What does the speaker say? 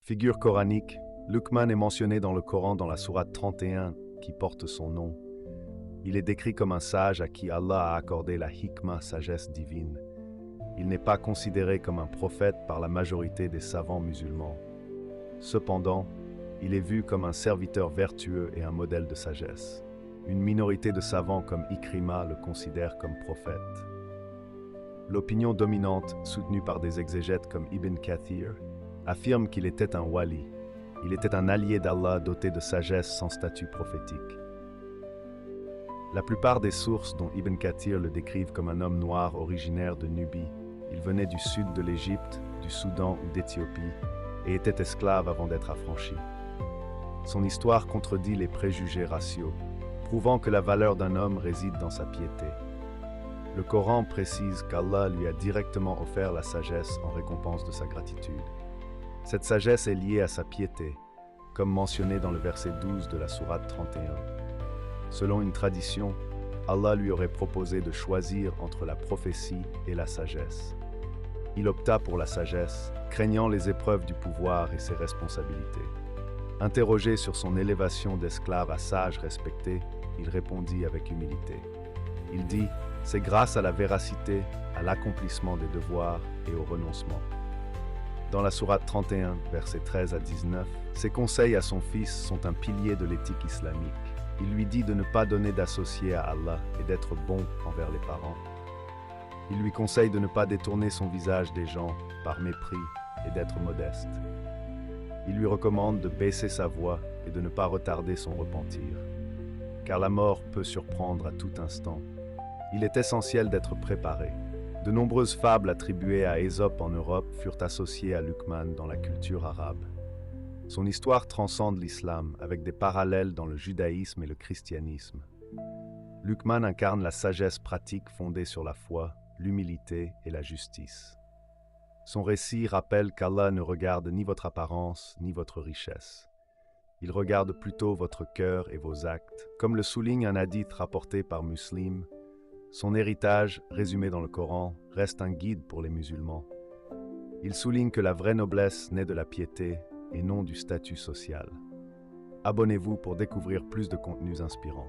Figure coranique, Luqman est mentionné dans le Coran dans la sourate 31 qui porte son nom. Il est décrit comme un sage à qui Allah a accordé la hikmah, sagesse divine. Il n'est pas considéré comme un prophète par la majorité des savants musulmans. Cependant, il est vu comme un serviteur vertueux et un modèle de sagesse. Une minorité de savants comme Ikrima le considère comme prophète. L'opinion dominante, soutenue par des exégètes comme Ibn Kathir, affirme qu'il était un wali. Il était un allié d'Allah doté de sagesse sans statut prophétique. La plupart des sources dont Ibn Kathir le décrivent comme un homme noir originaire de Nubie, il venait du sud de l'Égypte, du Soudan ou d'Éthiopie, et était esclave avant d'être affranchi. Son histoire contredit les préjugés raciaux, prouvant que la valeur d'un homme réside dans sa piété. Le Coran précise qu'Allah lui a directement offert la sagesse en récompense de sa gratitude. Cette sagesse est liée à sa piété, comme mentionné dans le verset 12 de la sourate 31. Selon une tradition, Allah lui aurait proposé de choisir entre la prophétie et la sagesse. Il opta pour la sagesse, craignant les épreuves du pouvoir et ses responsabilités. Interrogé sur son élévation d'esclave à sage respecté, il répondit avec humilité. Il dit « C'est grâce à la véracité, à l'accomplissement des devoirs et au renoncement. » Dans la sourate 31, versets 13 à 19, ses conseils à son fils sont un pilier de l'éthique islamique. Il lui dit de ne pas donner d'associé à Allah et d'être bon envers les parents. Il lui conseille de ne pas détourner son visage des gens par mépris et d'être modeste. Il lui recommande de baisser sa voix et de ne pas retarder son repentir, car la mort peut surprendre à tout instant. Il est essentiel d'être préparé. De nombreuses fables attribuées à Ésope en Europe furent associées à Luqman dans la culture arabe. Son histoire transcende l'islam avec des parallèles dans le judaïsme et le christianisme. Luqman incarne la sagesse pratique fondée sur la foi, l'humilité et la justice. Son récit rappelle qu'Allah ne regarde ni votre apparence ni votre richesse. Il regarde plutôt votre cœur et vos actes. Comme le souligne un hadith rapporté par Muslim, son héritage, résumé dans le Coran, reste un guide pour les musulmans. Il souligne que la vraie noblesse naît de la piété et non du statut social. Abonnez-vous pour découvrir plus de contenus inspirants.